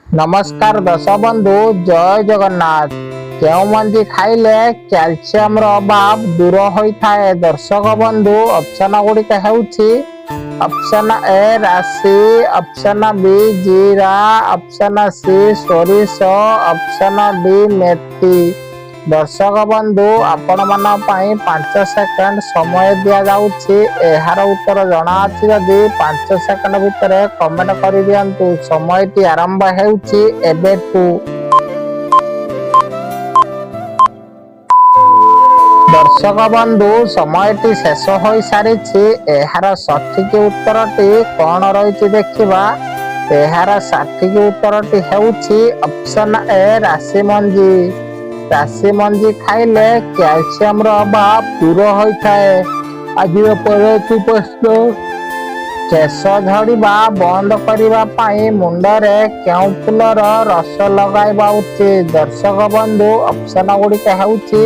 नमस्कार दर्शक बंधु, जय जगन्नाथ। केउ मंजी खाइले क्याल्सियम अभाव दूर होता है। दर्शक बंधु, ऑप्शन गुड़िक हेउछि ऑप्शन ए राशि, ऑप्शन बी जीरा, ऑप्शन सी सोरिष, ऑप्शन डी मेथी। दर्शक बंधु, आपण मान पई 5 सेकंड समय दिया जाउछि। एहार उत्तर जणा अछि जदि 5 सेकंड भितर कमेंट करि दियंतु। समयटी आरंभ हेउछि एबेठु। दर्शक बंधु, समयटी शेष होई सारिछि। एहार सठिक उत्तरटी कोन रहिछि देखिबा। एहार सठिक उत्तरटी हेउछि ऑप्शन ए राशि मंजी। राशि मंजी खाइले क्याल्सियम अभाव दूर होता है। आज परवर्ती प्रश्न, केश झड़िबा बंद करबा पई मुंडरे केउ फूलर रस लगाइबा उचित। दर्शक बंधु, ऑप्शन गुड़िक हेउछि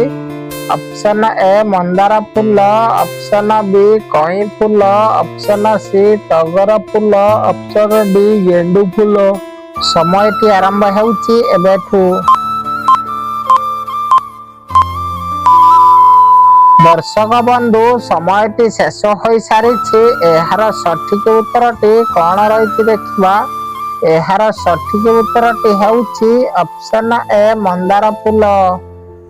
ऑप्शन ए मंदार फूल, ऑप्शन बी कई फूल, ऑप्शन सी टगर फूल, ऑप्शन डी गेंडू फूल। समयटी आरंभ हेउछि एबेठु। दर्शक बंधु, समयटी शेष होई सारिछि। एहार सठिक उत्तरटी कोन रहिछि देखिबा। एहार सठिक उत्तरटी हेउछि ऑप्शन ए मंदार फूल।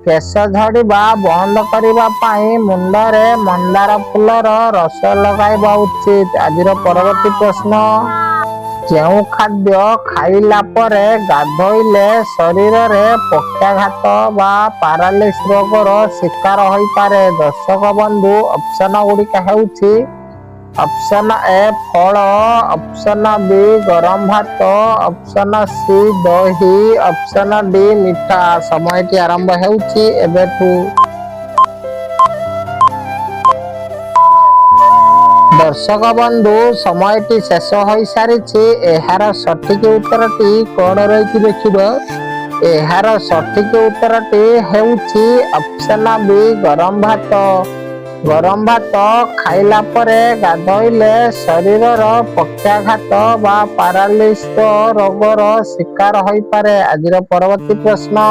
केश झड़िबा बंद करबा पई मुंडरे मंदार फूलर रस लगाइबा उचित। आजिर परवर्ती प्रश्न, केउ खाद्य खाइला परे गाधोइले शरीर रे पक्षाघात बा पारालिस रोगर शिकार होई पारे। दर्शक बंधु, ऑप्शन गुड़िक हेउछि ऑप्शन ए फल, ऑप्शन बी गरम भात, ऑप्शन सी दही, ऑप्शन डी मिठा। समयटी आरंभ हेउछि एबेठु। दर्शक बंधु, समयटी शेष होई सारिछि। एहार सठिक उत्तरटी कोन रहिछि देखिबा। एहार सठिक उत्तरटी हेउछि ऑप्शन बी गरम भात। गरम भात खाइला परे गाधोइले शरीरर पक्षाघात बा पारालिस रोगर शिकार होई पारे। आजिर परवर्ती प्रश्न,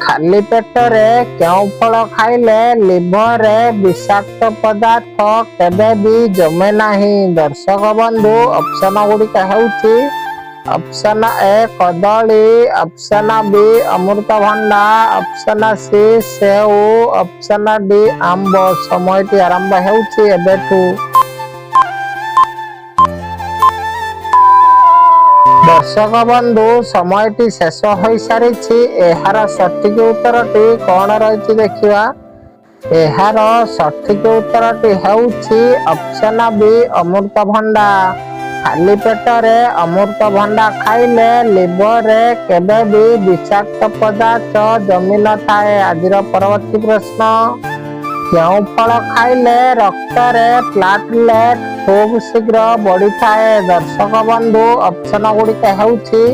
खाली पेटरे केउ फल खाइले लिभर रे विषाक्त पदार्थ केबे भी जमे नाही। दर्शक बंधु, ऑप्शन गुड़िक हेउछि ऑप्शन ए कदली, ऑप्शन बी अमृतभंडा, ऑप्शन सी सेउ, ऑप्शन डी आंब। समयटी आरंभ हेउछि एबेठु। दर्शक बंधु, समयटी शेष होई सारिछि। एहार सठिक उत्तरटी कोन रहिछि देखिबा। एहार सठिक उत्तरटी हेउछि ऑप्शन बी अमृतभंडा। खाली पेटरे अमृतभंडा खाइले लिभर रे केबे भी विषाक्त पदार्थ जमी न थाए। आजिर परवर्ती प्रश्न, केउ फल खाइले रक्त रे प्लेटलेट खूब शीघ्र बढ़ी थाए। दर्शक बंधु, ऑप्शन गुड़िक हेउछि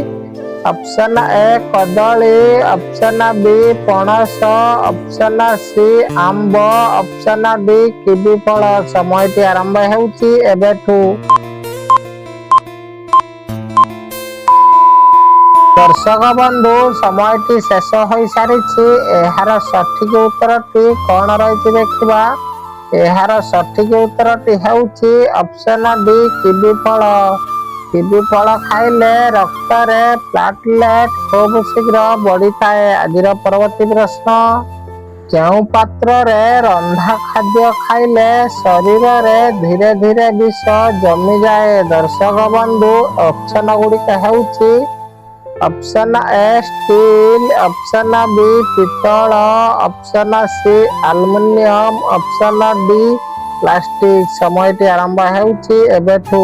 ऑप्शन ए कदली, ऑप्शन बी पणस, ऑप्शन सी आंब, ऑप्शन डी किवी फल। समयटी आरंभ हेउछि एबेठु। दर्शक बंधु, समयटी शेष होई सारिछि। एहार सठिक उत्तरटी कोन रहिछि देखिबा। एहार सठिक उत्तरटी हेउछि ऑप्शन डी किवी फल। किवी फल खाइले रक्त रे प्लेटलेट खूब शीघ्र बढ़ी थाए। आजिर परवर्ती प्रश्न, केउ पात्र रे रंधा खाद्य खाइले शरीर रे धीरे धीरे विष जमी जाए। दर्शक बंधु, ऑप्शन गुड़िक हेउछि option A steel, option B पितल, option C aluminium, option D plastic. समयटी आरंभ हेउछि एबेठु।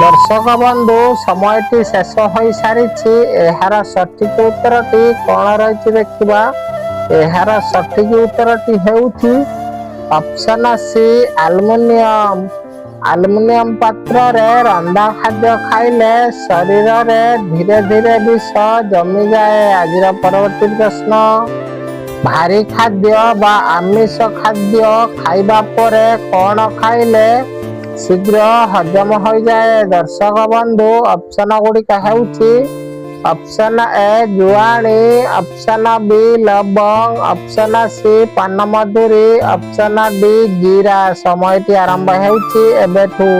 दर्शक बंधु, समयटी शेष होई सारिछि। एहार सठिक उत्तरटी कोन रहिछि देखिबा। एहार सठिक उत्तरटी हेउछि ऑप्शन सी एल्युमिनियम। एल्युमिनियम पात्र रे रंधा खाद्य खाइले शरीर रे धीरे धीरे विष जमी जाए। आजिर परवर्ती प्रश्न, भारी खाद्य बा आमिष खाद्य खाइबा परे कोन खाइले शीघ्र हजम हो जाए। दर्शक बंधु ऑप्शन गुड़िक हेउछि ऑप्शन ए जुआणी, ऑप्शन बी लवंग, ऑप्शन सी पान मधुरी, ऑप्शन डी जीरा। समयटी आरंभ हेउछि एबेठु।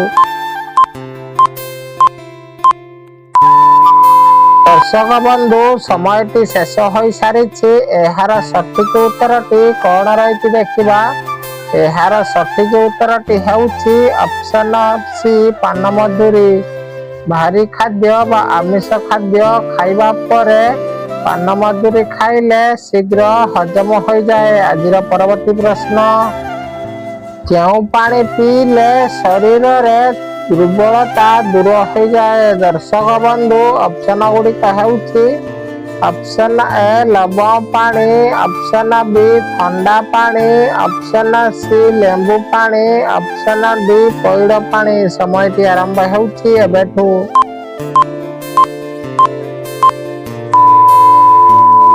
दर्शक बंधु समयटी शेष हो सारी। एहार सठिक उत्तरटी कौन रही देखा। एहार सठिक उत्तरटी हेउछि ऑप्शन सी पान मधुरी। भारी खाद्य बा आमिष खाद्य खाइबा परे पान मधुरी खाइले शीघ्र हजम हो जाए। आज परवर्ती प्रश्न, केउं पानी पीले शरीर रे दुर्बलता दूर हो जाए। दर्शक बंधु ऑप्शन गुड़िक हेउछि ऑप्शन ए लवंग पानी, ऑप्शन बी ठंडा पानी, ऑप्शन सी लेंबू पानी, ऑप्शन डी पैड पानी। समयटी आरंभ हेउछि एबेठु।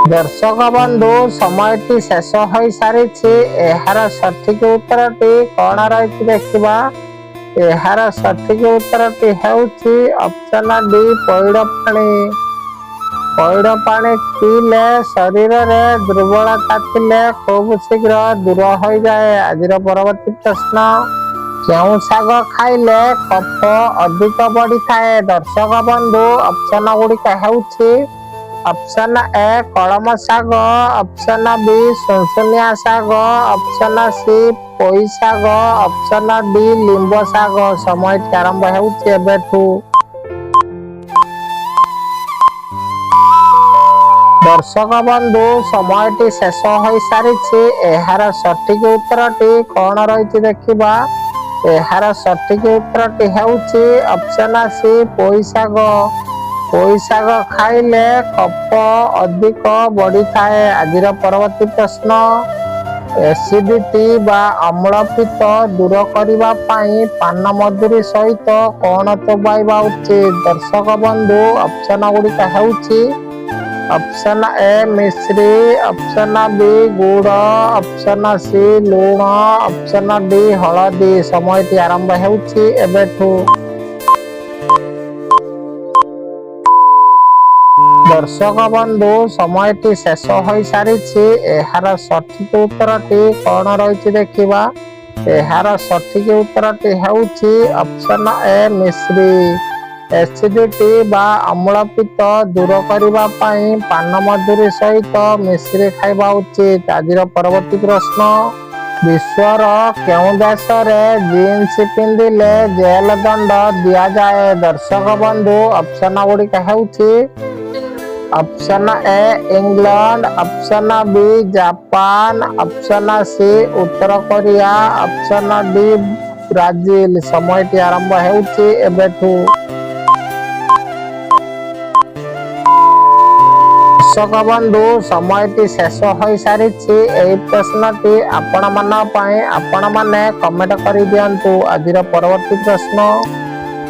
दर्शक बंधु समयटी शेष हो सारी। एहार सठिक उत्तरटी कौन रही देखा। एहार सठिक उत्तरटी हेउछि ऑप्शन डी पैड पानी। पैड पानी पीले शरीर रे दुर्बलता थिले खूब शीघ्र दूर हो जाए। आज परवर्ती प्रश्न, केउं शाग खाइले कफ अधिक बढ़ी थाए। दर्शक बंधु ऑप्शन गुड़िक हेउछि ऑप्शन ए कलम शाग, ऑप्शन बी सुनसुनिया शाग, ऑप्शन सी पोई शाग, ऑप्शन डी लिंब शाग। समय आरंभ हेउछि एबेठु। दर्शक बंधु समयटी शेष हो सारी। एहार सठिक उत्तरटी कौन रही देखा। एहार सठिक उत्तरटी हेउछि ऑप्शन सी पोई शाग। पोई शाग खाइले कफ अधिक बढ़ी थाए। आज परवर्ती प्रश्न, एसिडिटी बा अम्ल पित्त दूर करबा पई पान मधुरी सहित कौन चबाइबा उचित। दर्शक बंधु ऑप्शन गुड़िक हेउछि ऑप्शन ए मिश्री, ऑप्शन बी गुड़, ऑप्शन सी लुण, ऑप्शन डी हलदी। समयटी आरंभ हेउछि एबेठु। दर्शक बंधु समयटी शेष हो सारी। एहार सठिक उत्तरटी कौन रही देखा। एहार सठिक उत्तरटी हेउछि ऑप्शन ए मिश्री। एसिडिटी बा अम्ल पित्त दूर करबा पई पान मधुरी सहित मिश्री खाइबा उचित। आज परवर्ती प्रश्न, विश्वर केउं देश रे जीन्स पिंधिले जेल दंड दिया जाए। दर्शक बंधु ऑप्शन गुड़िक हेउछि option A England, option B Japan, option C उत्तर कोरिया, ऑप्शन डी ब्राजिल। समयटी आरंभ हेउछि एबेठु। दर्शक बंधु समयटी शेष हो सारी। एही प्रश्नटी आपण मन पई आपण माने कमेंट करि दियंतु। आज परवर्ती प्रश्न,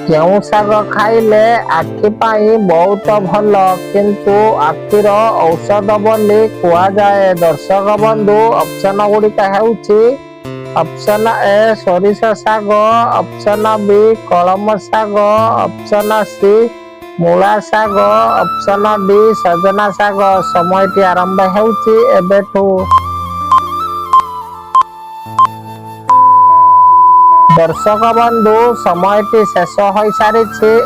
केउं शाग खाइले आखि पई बहुत भल किंतु आखिर औषध बोली कुआ जाए। दर्शक बंधु ऑप्शन गुड़िक हेउछि ऑप्शन ए सोरिष शाग, ऑप्शन बी कलम शाग, ऑप्शन सी मूला शाग, ऑप्शन डी सजना शाग। समयटी आरंभ हेउछि एबेठु। दर्शक बंधु समयटी शेष हो सारी।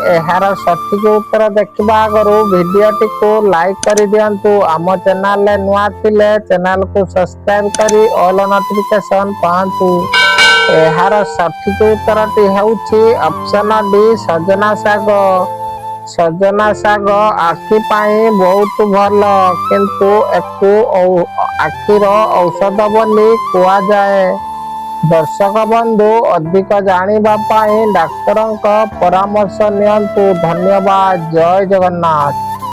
एहार सठिक उत्तर देखा आगु भिडियोटी को लाइक कर दियंतु। आम चैनल रे नुआ थिले चैनल को सब्सक्राइब करी ऑल नोटिफिकेशन पांतु। एहार सठिक उत्तरटी हेउछि ऑप्शन डी सजना शाग। सजना शाग आखि पाई बहुत भल किंतु एकु आखिर औषध बोली कुआ जाए। दर्शक बंधु अधिक जानिबा पाई डाक्तरंक परामर्श नियंतु। धन्यवाद। जय जगन्नाथ।